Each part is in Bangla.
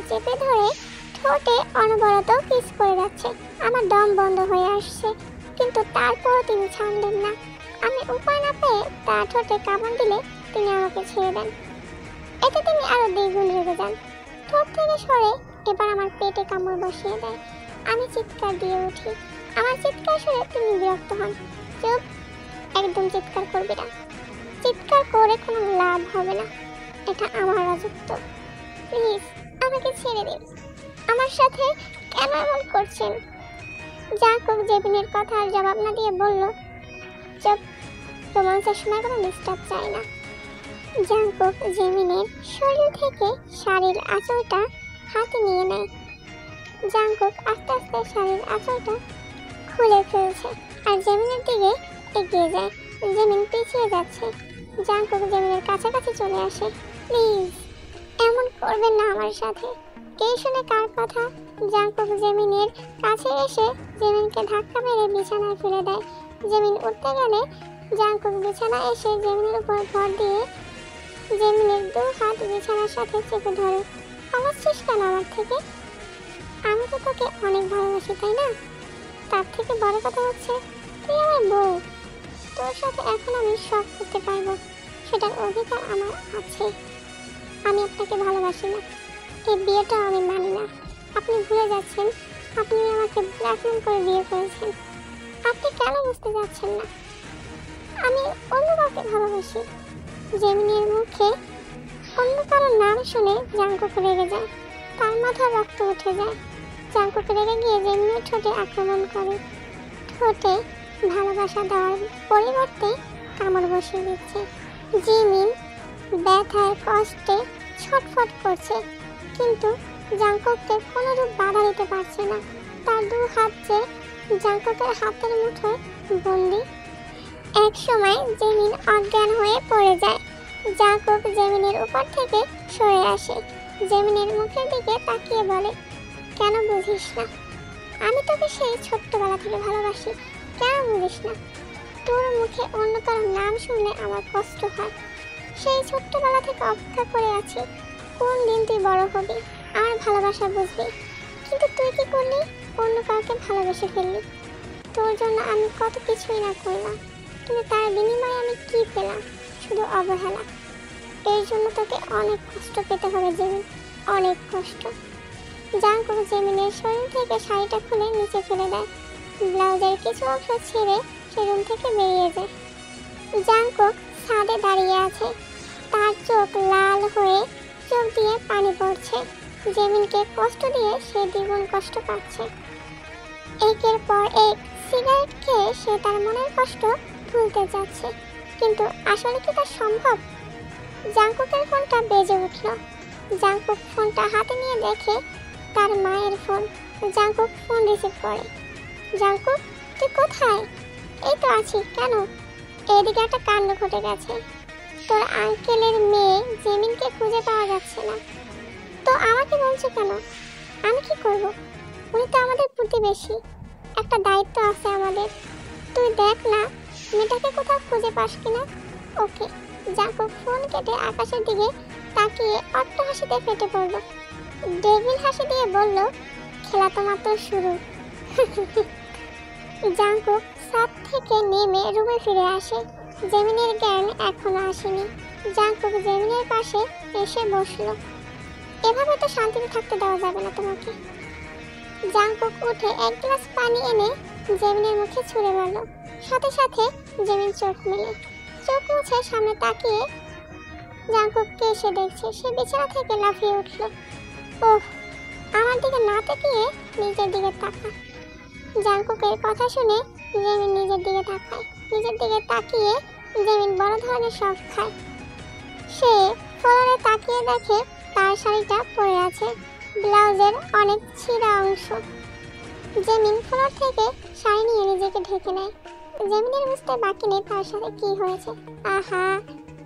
চেপে ধরে ঠোঁটে অনবরত কিস করে যাচ্ছে। আমার দম বন্ধ হয়ে আসছে, কিন্তু তারপরও তিনি ছাড়লেন না। আমি উপায় না পেয়ে তার ঠোঁটে কামড় দিলে তিনি আমাকে ছেড়ে দেন। এতে তিনি আরো দ্বিগুণ রেগে যান। ঠোঁট থেকে সরে এবার আমার পেটে কামড় বসিয়ে দেয়। আমি চিৎকার দিয়ে উঠি। আমার চিৎকার শুনে তিনি বিরক্ত হন। চুপ, একদম চিৎকার করবি না। চিৎকার করে কোনো লাভ হবে না, এটা আমার রাজত্ব। প্লিজ আমাকে ছেড়ে দিন। আমার সাথে কেন এমন করছেন? জাঙ্কুক জেমিনের কথার জবাব না দিয়ে বলল, চুপ, রোমান্সের সময় কোনো ডিস্টার্ব চাই না। জাঙ্কুক জেমিনের শরীর থেকে শাড়ির আঁচলটা হাতে নিয়ে নেয়। জাঙ্কুক আস্তে আস্তে শাড়ির আঁচলটা খুলে ফেলছে আর জেমিনের দিকে এগিয়ে যায়। জেমিন পিছিয়ে যাচ্ছে। জাঙ্কুক জেমিনের কাছাকাছি চলে আসে। প্লিজ এমন করবেন না আমার সাথে। কে শুনে কার কথা? জাঙ্কুক জেমিনের কাছে এসে জেমিনকে ধাক্কা মেরে বিছানায় ফেলে দেয়। জেমিন উঠতে গেলে জাঙ্কুক বিছানায় এসে জেমিনের উপর ভর দিয়ে জেমিনের দু হাত বিছানার সাথে চেপে ধরে। পালাচ্ছিস কেন আমার থেকে? আমি তো তোকে অনেক ভালোবাসি, তাই না? তার থেকে বড় কথা হচ্ছে তুই আমার বউ। তোর সাথে এখন আমি সব করতে পারবো, সেটার অধিকার আমার আছে। আমি আপনাকে ভালোবাসি না, এই বিয়েটা আমি মানি না। আপনি ভুলে যাচ্ছেন আপনি আমাকে ব্ল্যাকমেল করে বিয়ে করেছেন। আপনি কেন বুঝতে যাচ্ছেন না? আমি অন্য কাউকে ভালোবাসি। জেমিনের মুখে অন্য কারোর নাম শুনে জাঙ্কুক রেগে যায়। তার মাথার রক্ত উঠে যায়। জাঙ্কুক রেগে গিয়ে জেমিনের ঠোঁটে আক্রমণ করে। ঠোঁটে ভালোবাসা দেওয়ার পরিবর্তে কামড় বসিয়ে দিচ্ছে। জিমিন ব্যথায় কষ্টে ছটফট করছে, কিন্তু জাঙ্কুককে কোনোরূপ বাধা দিতে পারছে না। তার দু হাত যে জাঙ্কুকের হাতের মুঠোয় বন্দি। এক সময় জেমিন অজ্ঞান হয়ে পড়ে যায়। জাঙ্কুক জেমিনের উপর থেকে সরে আসে। জেমিনের মুখের দিকে তাকিয়ে বলে, কেন বুঝিস না? আমি তোকে সেই ছোট্টবেলা থেকে ভালোবাসি, কেন বুঝিস না? তোর মুখে অন্য কারোর নাম শুনলে আমার কষ্ট হয়। সেই ছোট্টবেলা থেকে অপেক্ষা করে আছি কোন দিন তুই বড় হবি, আমার ভালোবাসা বুঝবি। কিন্তু তুই কি করলি? অন্য কাউকে ভালোবেসে ফেললি। তোর জন্য আমি কত কিছুই না করলাম, কিন্তু তার বিনিময়ে আমি কি পেলাম? শুধু অবহেলা। এই জন্য তোকে অনেক কষ্ট পেতে হবে জেমিন, অনেক কষ্ট। জাঙ্কুক জেমিনের শরীর থেকে শাড়িটা খুলে নিচে ফেলে দেয়। ব্লাউজের কিছু অংশ ছিঁড়ে সে রুম থেকে বেরিয়ে যায়। জাঙ্কুক ছাদে দাঁড়িয়ে আছে। তার চোখ লাল হয়ে চোখ দিয়ে পানি পড়ছে। জেমিনকে কষ্ট দিয়ে সে দ্বিগুণ কষ্ট পাচ্ছে। একের পর এক সিগারেট খেয়ে সে তার মনের কষ্ট ভুলতে যাচ্ছে, কিন্তু আসলে কি তা সম্ভব? জাঙ্কুকের ফোনটা বেজে উঠল। জাঙ্কুক ফোনটা হাতে নিয়ে দেখে তার মায়ের ফোন। জাঙ্কুক ফোন রিসিভ করে। জাঙ্কুক, তুই কোথায়? এই তো আছি। কেন? এদিকে একটা কাণ্ড ঘটে গেছে। তোর আঙ্কেলের মেয়ে জেমিনকে খুঁজে পাওয়া যাচ্ছে না। তো আমাকে বলছো কেন? আমি কি করব? উনি তো আমাদের প্রতিবেশী, একটা দায়িত্ব আছে আমাদের। তুই দেখ না মেয়েটাকে কোথাও খুঁজে পাস কিনা। ওকে। জাঙ্কুক ফোন কেটে আকাশের দিকে তাকিয়ে অট্ট হাসিতে ফেটে পড়ল। ডেভিল হাসি দিয়ে বলল, খেলা তো মাত্র শুরু। জাঙ্কুক ছাদ থেকে নেমে রুমে ফিরে আসে। জেমিনের জ্ঞান এখনো আসেনি। জাঙ্কুক জেমিনের পাশে এসে বসলো। এভাবে তো শান্তিতে থাকতে দেওয়া যাবে না তোমাকে। জাঙ্কুক উঠে এক গ্লাস পানি এনে জেমিনের মুখে ছুঁড়ে মারল। সাথে সাথে জেমিন চোখ মেলে চোখ মুছে সামনে তাকিয়ে জাঙ্কুককে এসে দেখছে। সে বিছানা থেকে লাফিয়ে উঠল। ওহ, আমার দিকে না তাকিয়ে নিজের দিকে তাকা। জাঙ্কুকের কথা শুনে জেমিন নিজের দিকে তাকায়। নিজের দিকে তাকিয়ে জেমিন বড় ধরনের শক খায়। সে ফ্লোরে তাকিয়ে দেখে তার শাড়িটা পরে আছে, ব্লাউজের অনেক ছিঁড়া অংশ। জেমিন ফ্লোর থেকে শাড়ি নিয়ে নিজেকে ঢেকে নেয়। জেমিনের বুঝতে বাকি নেই তার সাথে কি হয়েছে। আহা,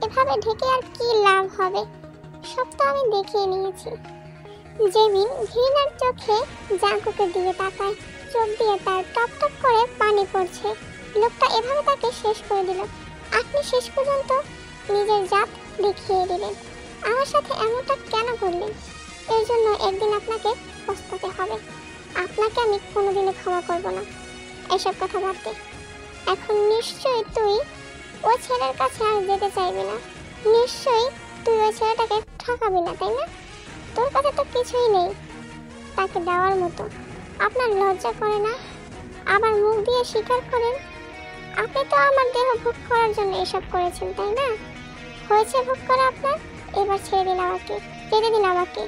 এভাবে ঢেকে আর কি লাভ হবে? সব তো আমি দেখিয়ে নিয়েছি। জেমিন ঘৃণার চোখে জাঙ্কুকের দিকে তাকায়। চোখ দিয়ে তার টপ টপ করে পানি পড়ছে। লোকটা এভাবে তাকে শেষ করে দিল। আপনি শেষ পর্যন্ত নিজের জাত দেখিয়ে দিলেন। আমার সাথে এমনটা কেন করলেন? এর জন্য একদিন আপনাকে পস্তাতে হবে। আপনাকে আমি কোনোদিনও ক্ষমা করব না। এসব কথা বাদ দে। এখন নিশ্চয়ই তুই ওই ছেলের কাছে আর যেতে চাইবি না। নিশ্চয়ই তুই ওই ছেলেটাকে ঠকাবি না, তাই না? তোর কাছে তো কিছুই নেই তাকে দেওয়ার মতো। আপনার লজ্জা করে না? আবার মুখ দিয়ে স্বীকার করেন আপনি তো আমার দেহ ভোগ করার জন্য এসব করেছেন, তাই না? হয়েছে ভোগ করা আপনার? এবার ছেড়ে দিন আমাকে, ছেড়ে দিন আমাকে।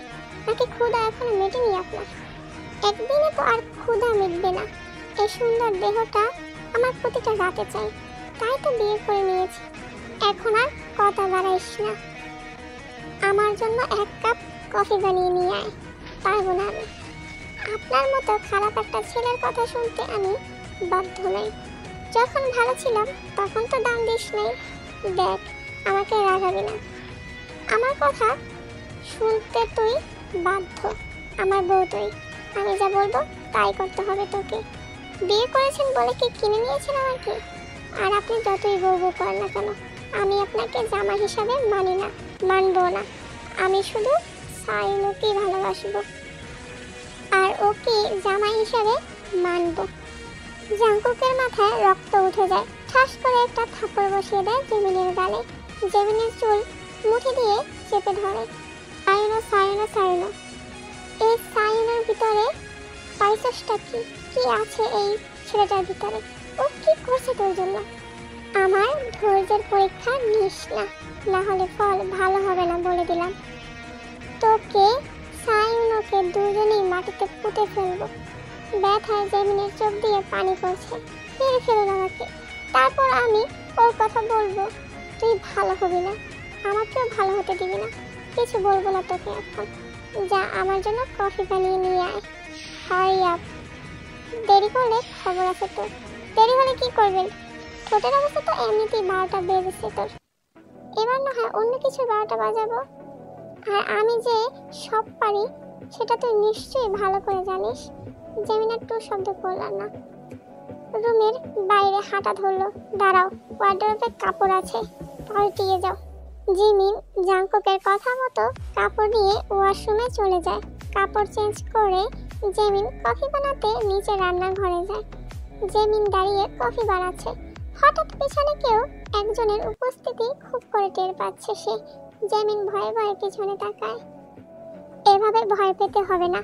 নাকি ক্ষুধা এখনো মেটেনি আপনার? একদিনে তো আর ক্ষুধা মিটবে না। এই সুন্দর দেহটা আমার প্রতিটা রাতে চাই, তাই তো বিয়ে করে নিয়েছি। এখন আর কথা বাড়াইস না। আমার জন্য 1 কাপ কফি বানিয়ে নিয়ে আয়। পারবো না আমি। আপনার মতো খারাপ একটা ছেলের কথা শুনতে আমি বাধ্য নই। যখন ভালো ছিলাম তখন তো দাম দিস নাই। দেখ, আমাকে রাগাবি না। আমার কথা শুনতে তুই বাধ্য। আমার বউ তুই। আমি যা বলবো তাই করতে হবে তোকে। বিয়ে করেছেন বলে কি কিনে নিয়েছেন আমাকে? আর আপনি যতই বউ বউ করেন না কেন, আমি আপনাকে জামা হিসাবে মানি না, মানবো না। আমি শুধু সাইনুকেই ভালোবাসবো, আর ওকে জামাই হিসাবে মানবো। জাঙ্কুকের মাথায় রক্ত উঠে যায়। ঠাস করে একটা থাপ্পড় বসিয়ে দেয় জেমিনের গালে। জেমিনের চুল মুঠি দিয়ে চেপে ধরে। সাইনো সাইনো সাইনো। এই সাইনোর ভিতরে পাইসসটা কি? কি আছে এই ছেলেটার ভিতরে? ও কি করছে তোর জন্য? আমার ধৈর্যের পরীক্ষা নিস না, না হলে ফল ভালো হবে না বলে দিলাম। তোকে সাইনোকে দুজনেই মাটিতে পুঁতে ফেলবো। ব্যথায় জেমিনের চোখ দিয়ে পানি পড়ছে। মেরে ফেলুন আমাকে, তারপর আমি ওর কথা বলবো। তুই ভালো হবি না, আমাকেও ভালো হতে দিবি না। কিছু বলবো না তোকে এখন। যা আমার জন্য কফি বানিয়ে নিয়ে আয়। Hurry up. দেরি করলে খবর আছে তোর। দেরি হলে কি করবেন? ঠোঁটের অবস্থা তো এমনিতেই 12টা বেজেছে তোর। এবার না হয় অন্য কিছু 12টা বাজাবো। আর আমি যে সব পারি সেটা তুই নিশ্চয়ই ভালো করে জানিস। জেমিনা টু শব্দ করলাম না। রুমের বাইরে হাঁটা ধরলো। দাঁড়াও, ওয়ার্ডরোবে কাপড় আছে, পাল্টিয়ে যাও। জিমিন জাঙ্কুকের কথা মতো কাপড় নিয়ে ওয়াশরুমে চলে যায়। কাপড় চেঞ্জ করে জেমিন কফি বানাতে নিচে রান্নাঘরে যায়। জেমিন দাঁড়িয়ে কফি বানাচ্ছে। হঠাৎ পিছনে কেউ একজনের উপস্থিতি খুব করে টের পাচ্ছে সে। জেমিন ভয়ে ভয়ে পিছনে তাকায়। এভাবে ভয় পেতে হবে না।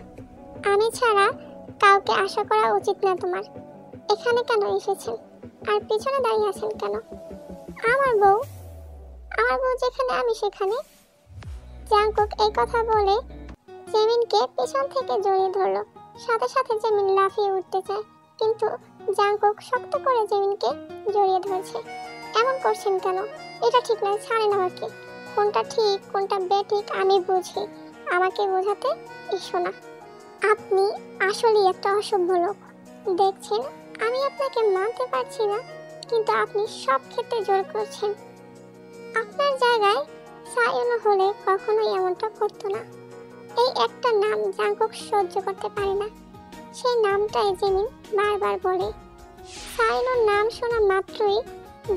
আমি ছাড়া কাউকে আশা করা উচিত না তোমার। এখানে কেন এসেছেন? আর পিছনে দাঁড়িয়ে আছেন কেন? আমার বউ যেখানে আমি সেখানে। জাঙ্কুক এই কথা বলে জেমিনকে পিছন থেকে জড়িয়ে ধরলো। সাথে সাথে জেমিন লাফিয়ে উঠতে চায়, কিন্তু জাঙ্কুক শক্ত করে জেমিনকে জড়িয়ে ধরছে। এমন করছেন কেন? এটা ঠিক নয়, ছাড়েন আমাকে। কোনটা ঠিক কোনটা বেঠিক আমি বুঝি, আমাকে বোঝাতে এসো না। আপনি আসলেই একটা অসভ্য লোক। দেখছেন আমি আপনাকে মানতে পারছি না, কিন্তু আপনি সব ক্ষেত্রে জোর করছেন। আপনার জায়গায় সায়ন হলে কখনোই এমনটা করতো না। এই একটা নাম জাঙ্কুক সহ্য করতে পারে না। সেই নামটাই জেমিন বারবার বলে। সায়নের নাম শোনা মাত্রই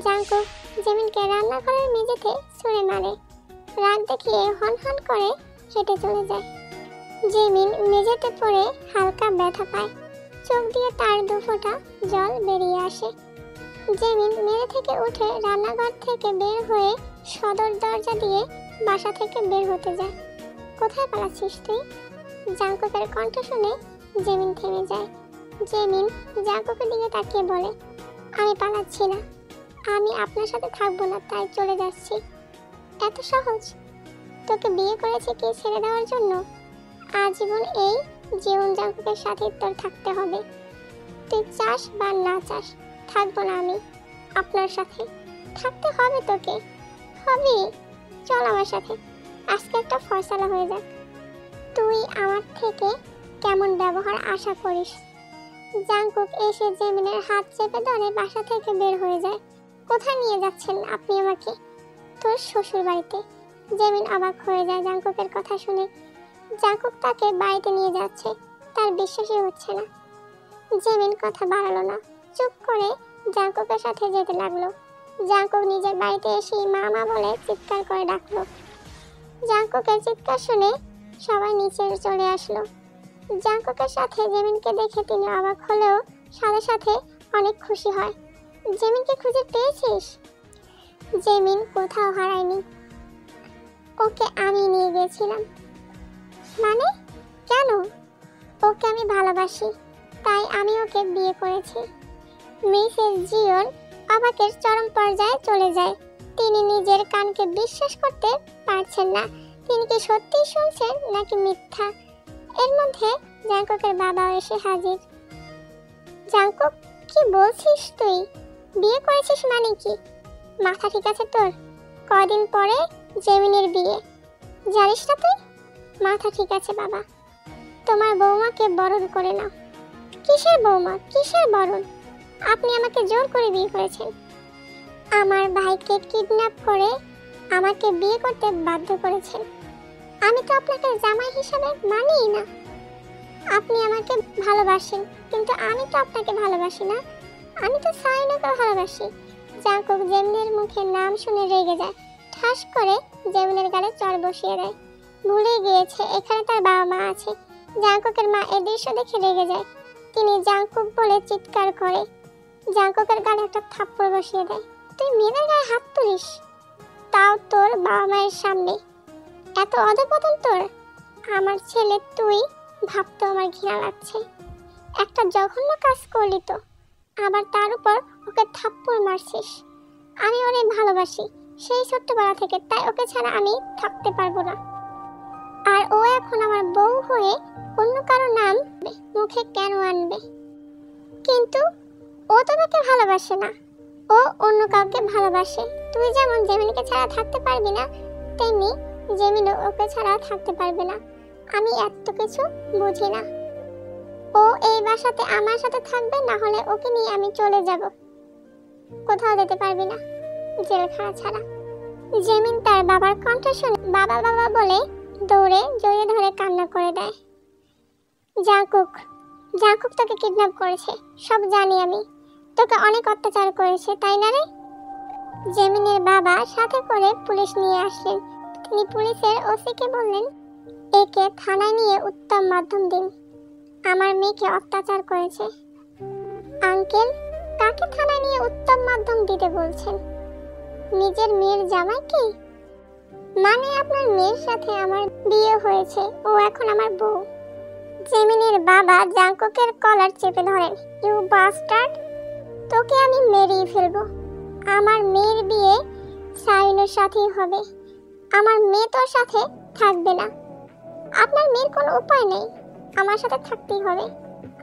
জাঙ্কুক জেমিনকে রান্নাঘরের মেঝেতে ছুঁড়ে মারে। রাগ দেখিয়ে হন হন করে হেঁটে চলে যায়। জেমিন মেঝেতে পড়ে হালকা ব্যথা পায়। চোখ দিয়ে তার 2 ফোঁটা জল বেরিয়ে আসে। জেমিন মেঝে থেকে উঠে রান্নাঘর থেকে বের হয়ে সদর দরজা দিয়ে বাসা থেকে বের হতে যায়। কোথায় পালাচ্ছিস তুই? জাঙ্কুকের কণ্ঠ শুনে জেমিন থেমে যায়। জেমিন জাঙ্কুকের দিকে তাকিয়ে বলে, আমি পালাচ্ছি না, আমি আপনার সাথে থাকবো না, তাই চলে যাচ্ছি। এত সহজ? তোকে বিয়ে করেছে কি ছেড়ে দেওয়ার জন্য? আজীবন এই জীবন জাঙ্কুকের সাথে তোর থাকতে হবে। তুই চাস বা না চাস, থাকবো না আমি আপনার সাথে। থাকতে হবে তোকে, হবে। চল আমার সাথে, আজকে একটা ফয়সালা হয়ে যাক। তুই আমার থেকে কেমন ব্যবহার আশা করিস? জাঙ্কুক এসে জেমিনের হাত চেপে ধরে বাসা থেকে বের হয়ে যায়। কোথায় নিয়ে যাচ্ছেন আপনি আমাকে? তোর শ্বশুর বাড়িতে। জেমিন অবাক হয়ে যায় জাঙ্কুকের কথা শুনে। জাঙ্কুক তাকে বাড়িতে নিয়ে যাচ্ছে, তার বিশ্বাসই হচ্ছে না। জেমিন কথা বাড়ালো না, চুপ করে জাঙ্কুকের সাথে যেতে লাগলো। জাঙ্কুক নিজের বাড়িতে এসে মা মা বলে চিৎকার করে ডাকলো। জাঙ্কুকের চিৎকার শুনে সবাই নিচে চলে আসলো। জাঙ্কুকের সাথে জেমিনকে দেখে তিনি অবাক হলেও সাথে সাথে অনেক খুশি হয়। জেমিনকে খুঁজে পেয়েছিস? জেমিন কোথাও হারায়নি, ওকে আমি নিয়ে গেছিলাম। মানে কেন? ওকে আমি ভালোবাসি, তাই আমি ওকে বিয়ে করেছি। মিসেস জিওন অবাকের চরম পর্যায়ে চলে যায়। তিনি নিজের কানকে বিশ্বাস করতে পারছেন না। তিনি কি সত্যি শুনছেন নাকি মিথ্যা? এর মধ্যে জাঙ্কুকের বাবা এসে হাজির। জাঙ্কুক, কি বলছিস তুই? বিয়ে করেছিস মানে কি? মাথা ঠিক আছে তোর? কদিন পরে জেমিনের বিয়ে, জানিস না তুই? মাথা ঠিক আছে বাবা, তোমার বৌমাকে বরণ করে নাও। কিসের বৌমা, কিসের বরণ? আপনি আমাকে জোর করে বিয়ে করেছেন। আমার ভাইকে কিডন্যাপ করে আমাকে বিয়ে করতে বাধ্য করেছেন। আমি তো আপনাকে জামাই হিসাবে মানিই না। আপনি আমাকে ভালোবাসেন, কিন্তু আমি তো আপনাকে ভালোবাসি না। আমি তো সাইনকে ভালোবাসি। জাঙ্কুক জেমিনের মুখে নাম শুনে রেগে যায়। ঠাস করে জেমিনের গালে চড় বসিয়ে দেয়। ভুলে গিয়েছে এখানে তার বাবা মা আছে। জাঙ্কুকের মা এই দৃশ্য দেখে রেগে যায়। তিনি জাঙ্কুক বলে চিৎকার করে জাঙ্কুকের গালে একটা থাপ্পড় বসিয়ে দেয়। তুই মেয়েদের গায়ে হাত তুলিস, তাও তোর বাবা মায়ের সামনে? এত অধপতন তোর! আমার ছেলে তুই, ভাবতে আমার ঘৃণা লাগছে। একটা জঘন্য কাজ করলি তো, আবার তার উপর ওকে থাপ্পড় মারছিস। আমি ওরে ভালোবাসি সেই ছোট্টবেলা থেকে, তাই ওকে ছাড়া আমি থাকতে পারবো না। আর ও এখন আমার বউ হয়ে অন্য কারো নাম মুখে কেন আনবে? কিন্তু ও তোমাকে ভালোবাসে না, ও অন্য কাউকে ভালোবাসে। তুই যেমন জেমিনকে ছাড়া থাকতে পারবি না, তেমনি জেমিনও ওকে ছাড়া থাকতে পারবে না। আমি এত কিছু বুঝি না। ও এই বাসাতে আমার সাথে থাকবে, না হলে ওকে নিয়ে আমি চলে যাব। কোথাও যেতে পারবি না জেলখানা ছাড়া। জেমিন তার বাবার কণ্ঠ শুনে বাবা বাবা বলে দৌড়ে জড়িয়ে ধরে কান্না করে দেয়। জাঙ্কুক, জাঙ্কুক তোকে কিডন্যাপ করেছে, সব জানি আমি। তোকে অনেক অত্যাচার করেছে, তাই না রে? জেমিনের বাবা সাথে করে পুলিশ নিয়ে আসলেন। তিনি পুলিশের ওসিকে বললেন, একে থানায় নিয়ে উত্তম মাধ্যম দিন। আমার মেয়েকে অত্যাচার করেছে। আঙ্কেল, কাকে থানায় নিয়ে উত্তম মাধ্যম দিতে বলছেন? নিজের মেয়ের জামাইকে? মানে আপনার মেয়ের সাথে আমার বিয়ে হয়েছে, ও এখন আমার বউ। জেমিনের বাবা জাঙ্কুকের কলার চেপে ধরেন। ইউ বাস্টার্ড, তোকে আমি মেরেই ফেলবো। আমার মেয়ের বিয়ে সাইনের সাথেই হবে। আমার মেয়ে তোর সাথে থাকবে না। আপনার মেয়ের কোনো উপায় নেই, আমার সাথে থাকতেই হবে।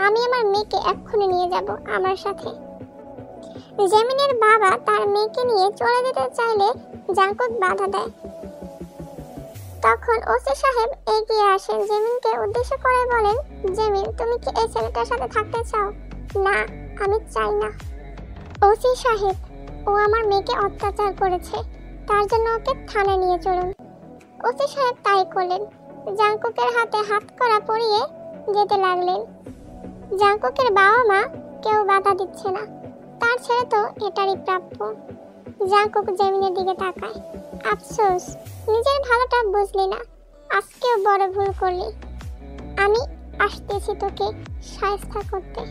আমি আমার মেয়েকে এক্ষুনি নিয়ে যাব আমার সাথে। জেমিনের বাবা তার মেয়েকে নিয়ে চলে যেতে চাইলে জাঙ্কুক বাধা দেয়। তখন ওসি সাহেব এগিয়ে আসেন, জেমিনকে উদ্দেশ্য করে বলেন, জেমিন, তুমি কি এই ছেলেটার সাথে থাকতে চাও? না, আমি চাই না। ওসি সাহেব, ও আমার মেয়েকে অত্যাচার করেছে, তার জন্য ওকে থানায় নিয়ে চলুন। ওসি সাহেব তাই করলেন। জাঙ্কুকের হাতে হাত কড়া পরিয়ে যেতে লাগলেন। জাঙ্কুকের বাবা মা কেউ বাধা দিচ্ছে না, তার ছেলে তো এটারই প্রাপ্য। জাঙ্কুক জেমিনের দিকে তাকায়। আফসোস, নিজের ভালোটা বুঝলি না, আজকেও বড় ভুল করলি। আমি আসতেছি তোকে শায়েস্তা করতে।